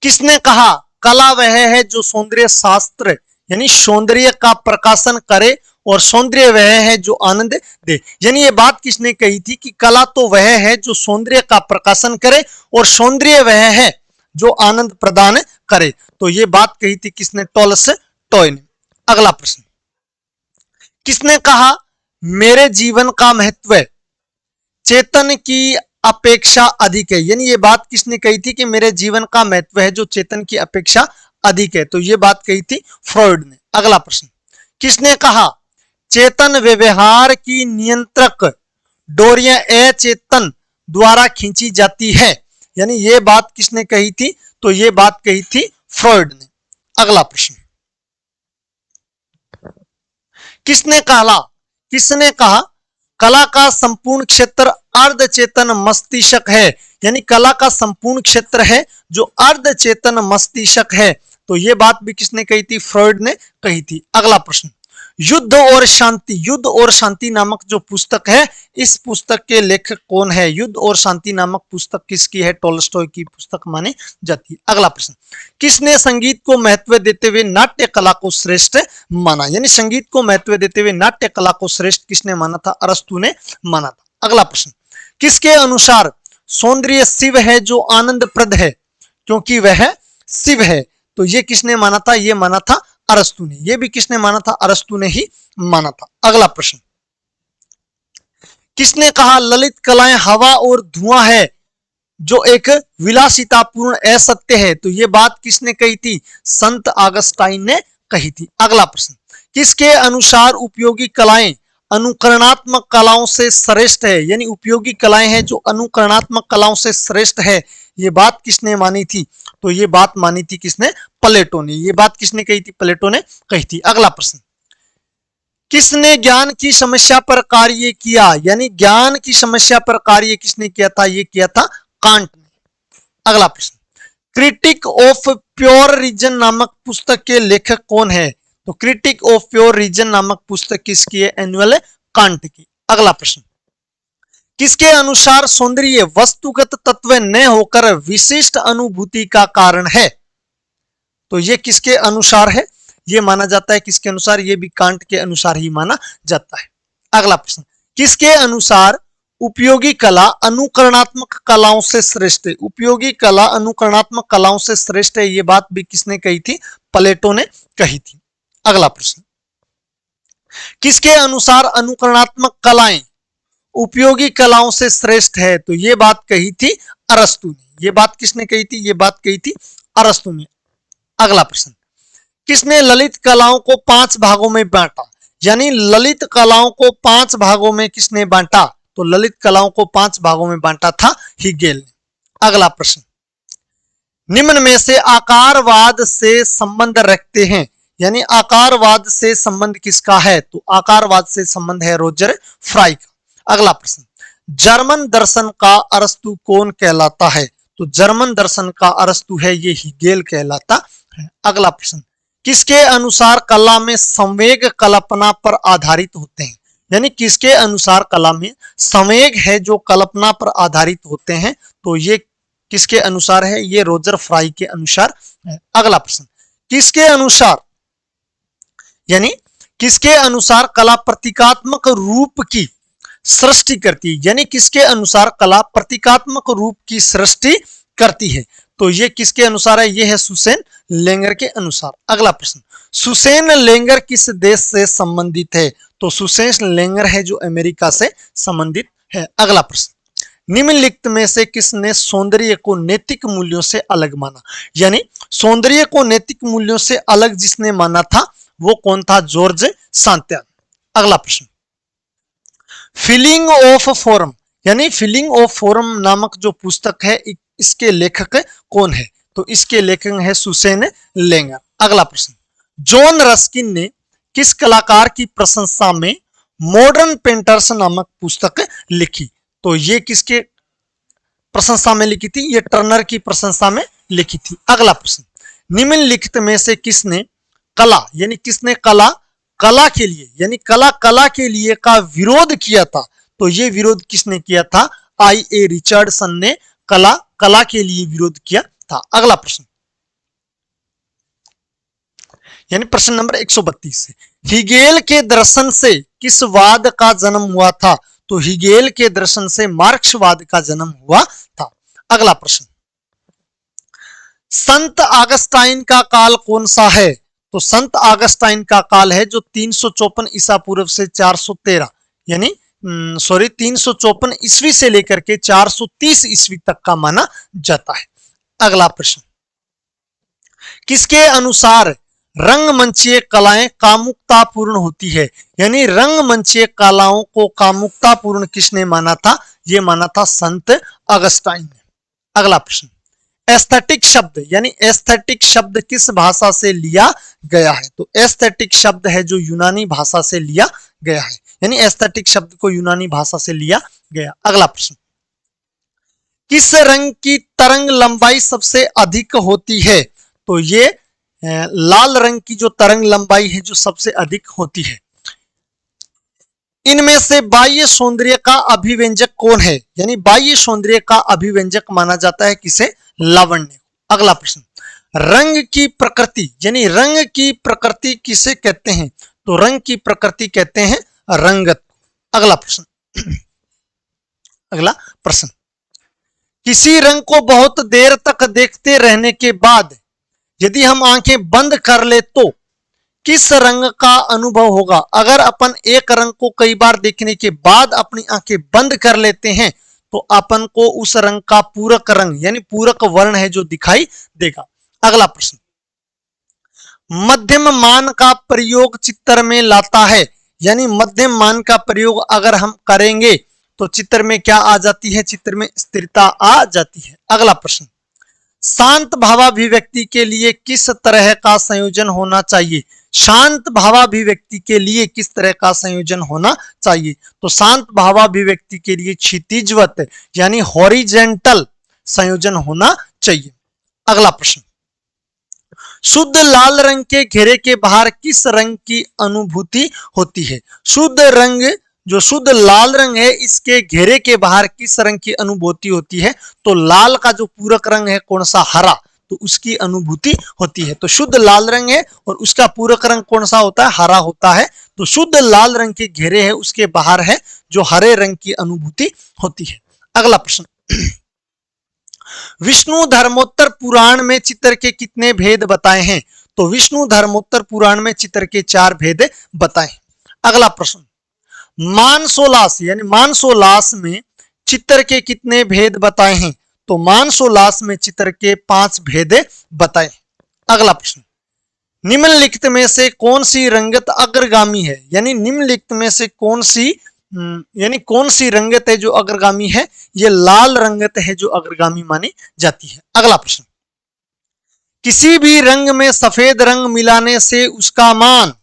किसने कहा कला वह है जो सौंदर्य शास्त्र यानी सौंदर्य का प्रकाशन करे और सौंदर्य वह है जो आनंद दे? यानी ये बात किसने कही थी कि कला तो वह है जो सौंदर्य का प्रकाशन करे और सौंदर्य वह है जो आनंद प्रदान करे। तो ये बात कही थी किसने? टॉलस्टॉय ने। अगला प्रश्न, किसने कहा मेरे जीवन का महत्व चेतन की अपेक्षा अधिक है? यानी ये बात किसने कही थी कि मेरे जीवन का महत्व है जो चेतन की अपेक्षा अधिक है? तो ये बात कही थी फ्रॉइड ने। अगला प्रश्न, किसने कहा चेतन व्यवहार की नियंत्रक डोरियां अचेतन द्वारा खींची जाती है? यानी ये बात किसने कही थी? तो ये बात कही थी फ्रॉइड ने। अगला प्रश्न, किसने कहा कला का संपूर्ण क्षेत्र अर्धचेतन मस्तिष्क है? यानी कला का संपूर्ण क्षेत्र है जो अर्धचेतन मस्तिष्क है। तो ये बात भी किसने कही थी? फ्रॉइड ने कही थी। अगला प्रश्न, युद्ध और शांति नामक जो पुस्तक है इस पुस्तक के लेखक कौन है? युद्ध और शांति नामक पुस्तक किसकी है? टॉलस्टॉय की पुस्तक मानी जाती है। अगला प्रश्न, किसने संगीत को महत्व देते हुए नाट्य कला को श्रेष्ठ माना? यानी संगीत को महत्व देते हुए नाट्य कला को श्रेष्ठ किसने माना था? अरस्तु ने माना था। अगला प्रश्न, किसके अनुसार सौंदर्य शिव है जो आनंदप्रद है क्योंकि वह शिव है? तो ये किसने माना था? ये माना था अरस्तु ने। ये भी किसने माना था? अरस्तु ने ही माना था। अगला प्रश्न, किसने कहा ललित कलाएं हवा और धुआं है जो एक विलासितापूर्ण असत्य है? तो ये बात किसने कही थी? संत ऑगस्टाइन ने कही थी। अगला प्रश्न, किसके अनुसार उपयोगी कलाएं अनुकरणात्मक कलाओं से श्रेष्ठ है? यानी उपयोगी कलाएं हैं जो अनुकरणात्मक कलाओं से श्रेष्ठ है। ये बात किसने मानी थी? तो ये बात मानी थी किसने? प्लेटो ने। ये बात किसने कही थी? प्लेटो ने कही थी। अगला प्रश्न, किसने ज्ञान की समस्या पर कार्य किया? यानी ज्ञान की समस्या पर कार्य किसने किया था? ये किया था कांट ने। अगला प्रश्न, क्रिटिक ऑफ प्योर रीजन नामक पुस्तक के लेखक कौन है? तो क्रिटिक ऑफ प्योर रीजन नामक पुस्तक किसकी है? इमैनुअल कांट की। अगला प्रश्न, किसके अनुसार सौंदर्य वस्तुगत तत्व न होकर विशिष्ट अनुभूति का कारण है? तो ये किसके अनुसार है? ये माना जाता है किसके अनुसार? ये भी कांट के अनुसार ही माना जाता है। अगला प्रश्न, किसके अनुसार उपयोगी कला अनुकरणात्मक कलाओं से श्रेष्ठ है? उपयोगी कला अनुकरणात्मक कलाओं से श्रेष्ठ है। ये बात भी किसने कही थी? प्लेटो ने कही थी। अगला प्रश्न, किसके अनुसार अनुकरणात्मक कलाएं उपयोगी कलाओं से श्रेष्ठ है? तो ये बात कही थी अरस्तु ने। ये बात किसने कही थी? ये बात कही थी अरस्तु ने। अगला प्रश्न, किसने ललित कलाओं को 5 भागों में बांटा? यानी ललित कलाओं को 5 भागों में किसने बांटा? तो ललित कलाओं को 5 भागों में बांटा था हेगेल ने। अगला प्रश्न, निम्न में से आकारवाद से संबंध रखते हैं? यानी आकारवाद से संबंध किसका है? तो आकारवाद से संबंध है रोजर फ्राई का। अगला प्रश्न, जर्मन दर्शन का अरस्तु कौन कहलाता है? तो जर्मन दर्शन का अरस्तु है ये हेगेल कहलाता है। अगला प्रश्न, किसके अनुसार कला में संवेग कल्पना पर आधारित होते हैं? यानी किसके अनुसार कला में संवेग है जो कल्पना पर आधारित होते हैं? तो ये किसके अनुसार है? ये रोजर फ्राई के अनुसार है। अगला प्रश्न, किसके अनुसार यानी किसके अनुसार कला प्रतीकात्मक रूप की सृष्टि करती है? यानी किसके अनुसार कला प्रतीकात्मक रूप की सृष्टि करती है? तो ये किसके अनुसार है? ये है सुसेन लेंगर के अनुसार। अगला प्रश्न, सुसेन लेंगर किस देश से संबंधित है? तो सुसेन लेंगर है जो अमेरिका से संबंधित है। अगला प्रश्न, निम्नलिखित में से किसने सौंदर्य को नैतिक मूल्यों से अलग माना? यानी सौंदर्य को नैतिक मूल्यों से अलग जिसने माना था वो कौन था? जॉर्ज सांत्यान। अगला प्रश्न, फीलिंग ऑफ फोरम यानी फीलिंग ऑफ फोरम नामक जो पुस्तक है इसके लेखक कौन है? तो इसके लेखक है सुसेन लेंगर। अगला प्रश्न, जॉन रस्किन ने किस कलाकार की प्रशंसा में मॉडर्न पेंटर्स नामक पुस्तक लिखी? तो ये किसके प्रशंसा में लिखी थी? ये टर्नर की प्रशंसा में लिखी थी। अगला प्रश्न, निम्नलिखित में से किसने कला यानी किसने कला के लिए यानी कला के लिए का विरोध किया था? तो ये विरोध किसने किया था? I.A. रिचर्डसन ने कला के लिए विरोध किया था। अगला प्रश्न यानी प्रश्न नंबर 132, हिगेल के दर्शन से किस वाद का जन्म हुआ था? तो हिगेल के दर्शन से मार्क्सवाद का जन्म हुआ था। अगला प्रश्न, संत ऑगस्टाइन का काल कौन सा है? तो संत ऑगस्टाइन का काल है जो 354 ईसा पूर्व से 413 यानी 354 ईस्वी से लेकर के 430 ईस्वी तक का माना जाता है। अगला प्रश्न, किसके अनुसार रंगमंचीय कलाएं कामुकतापूर्ण होती है? यानी रंगमंचीय कलाओं को कामुकतापूर्ण किसने माना था? यह माना था संत ऑगस्टाइन ने। अगला प्रश्न, एस्थेटिक शब्द यानी एस्थेटिक शब्द किस भाषा से लिया गया है? तो एस्थेटिक शब्द है जो यूनानी भाषा से लिया गया है, यानी एस्थेटिक शब्द को यूनानी भाषा से लिया गया। अगला प्रश्न, किस रंग की तरंग लंबाई सबसे अधिक होती है? तो ये लाल रंग की जो तरंग लंबाई है जो सबसे अधिक होती है। इनमें से बाह्य सौंदर्य का अभिव्यंजक कौन है? यानी बाह्य सौंदर्य का अभिव्यंजक माना जाता है किसे? लावण्य। अगला प्रश्न, रंग की प्रकृति यानी रंग की प्रकृति किसे कहते हैं? तो रंग की प्रकृति कहते हैं रंगत। अगला प्रश्न, किसी रंग को बहुत देर तक देखते रहने के बाद यदि हम आंखें बंद कर ले तो किस रंग का अनुभव होगा? अगर अपन एक रंग को कई बार देखने के बाद अपनी आंखें बंद कर लेते हैं तो अपन को उस रंग का पूरक रंग यानी पूरक वर्ण है जो दिखाई देगा। अगला प्रश्न, मध्यम मान का प्रयोग चित्र में लाता है, यानी मध्यम मान का प्रयोग अगर हम करेंगे तो चित्र में क्या आ जाती है? चित्र में स्थिरता आ जाती है। अगला प्रश्न, शांत भावाभिव्यक्ति के लिए किस तरह का संयोजन होना चाहिए? शांत भावाभिव्यक्ति के लिए किस तरह का संयोजन होना चाहिए? तो शांत भावाभिव्यक्ति के लिए क्षितिजवत यानी हॉरिजेंटल संयोजन होना चाहिए। अगला प्रश्न, शुद्ध लाल रंग के घेरे के बाहर किस रंग की अनुभूति होती है? शुद्ध रंग जो शुद्ध लाल रंग है इसके घेरे के बाहर किस रंग की अनुभूति होती है? तो लाल का जो पूरक रंग है कौन सा? हरा, तो उसकी अनुभूति होती है। तो शुद्ध लाल रंग है और उसका पूरक रंग कौन सा होता है? हरा होता है। तो शुद्ध लाल रंग के घेरे है उसके बाहर है जो हरे रंग की अनुभूति होती है। अगला प्रश्न, विष्णु धर्मोत्तर पुराण में चित्र के कितने भेद बताए हैं? तो विष्णु धर्मोत्तर पुराण में चित्र के 4 भेद बताए। अगला प्रश्न, मानसोल्लास यानी मानसोल्लास में चित्र के कितने भेद बताए हैं? तो मानसोल्लास में चित्र के 5 भेद बताए। अगला प्रश्न, निम्नलिखित में से कौन सी रंगत अग्रगामी है? यानी निम्नलिखित में से कौन सी रंगत है जो अग्रगामी है? ये लाल रंगत है जो अग्रगामी मानी जाती है। अगला प्रश्न, किसी भी रंग में सफेद रंग मिलाने से उसका मान,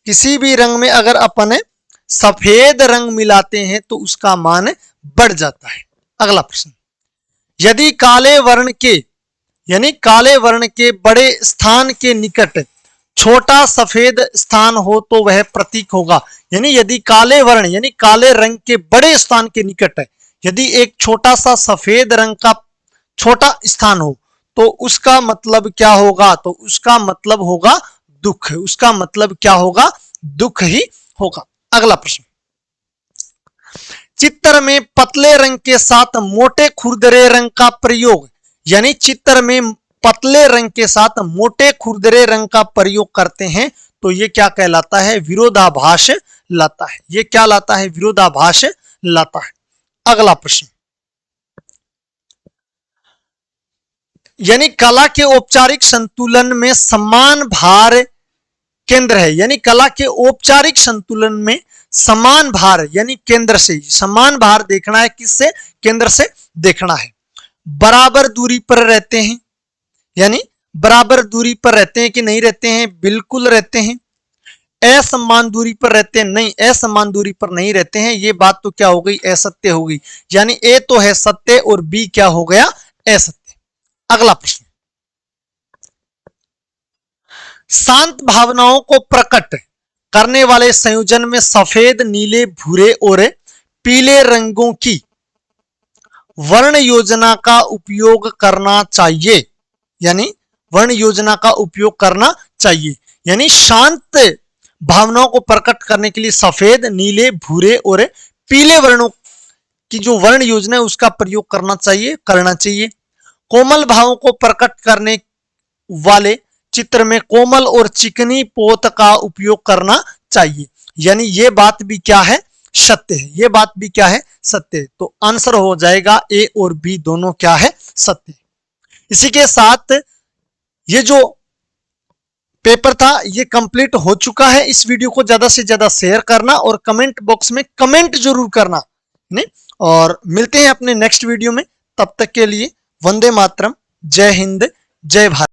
किसी भी रंग में अगर अपन सफेद रंग मिलाते हैं तो उसका मान बढ़ जाता है। अगला प्रश्न, यदि काले वर्ण के बड़े स्थान के निकट छोटा सफेद स्थान हो तो वह प्रतीक होगा। यानी यदि काले वर्ण यानी काले रंग के बड़े स्थान के निकट यदि एक छोटा सा सफेद रंग का छोटा स्थान हो तो उसका मतलब क्या होगा? तो उसका मतलब होगा दुख। उसका मतलब क्या होगा? दुख ही होगा। अगला प्रश्न, चित्र में पतले रंग के साथ मोटे खुरदरे रंग का प्रयोग, यानी चित्र में पतले रंग के साथ मोटे खुरदरे रंग का प्रयोग करते हैं तो ये क्या कहलाता है? विरोधाभास लाता है। ये क्या लाता है? विरोधाभास लाता है। अगला प्रश्न, यानी कला के औपचारिक संतुलन में समान भार केंद्र है, यानी कला के औपचारिक संतुलन में समान भार यानी केंद्र से, समान भार देखना है, किससे? केंद्र से देखना है। बराबर दूरी पर रहते हैं, यानी बराबर दूरी पर रहते हैं कि नहीं रहते हैं? बिल्कुल रहते हैं। असमान दूरी पर रहते हैं? नहीं, असमान दूरी पर नहीं रहते हैं। ये बात तो क्या हो गई? असत्य हो गई, यानी ए तो है सत्य और बी क्या हो गया? असत्य। अगला प्रश्न, शांत भावनाओं को प्रकट करने वाले संयोजन में सफेद, नीले, भूरे और पीले रंगों की वर्ण योजना का उपयोग करना चाहिए, यानी वर्ण योजना का उपयोग करना चाहिए। यानी शांत भावनाओं को प्रकट करने के लिए सफेद, नीले, भूरे और पीले वर्णों की जो वर्ण योजना है उसका प्रयोग करना चाहिए। कोमल भावों को प्रकट करने वाले चित्र में कोमल और चिकनी पोत का उपयोग करना चाहिए, यानी ये बात भी क्या है? सत्य है। ये बात भी क्या है? सत्य है। तो आंसर हो जाएगा ए और बी दोनों क्या है? सत्य। इसी के साथ ये जो पेपर था ये कंप्लीट हो चुका है। इस वीडियो को ज्यादा से ज्यादा शेयर करना और कमेंट बॉक्स में कमेंट जरूर करना, नहीं? और मिलते हैं अपने नेक्स्ट वीडियो में। तब तक के लिए वंदे मातरम, जय हिंद, जय भारत।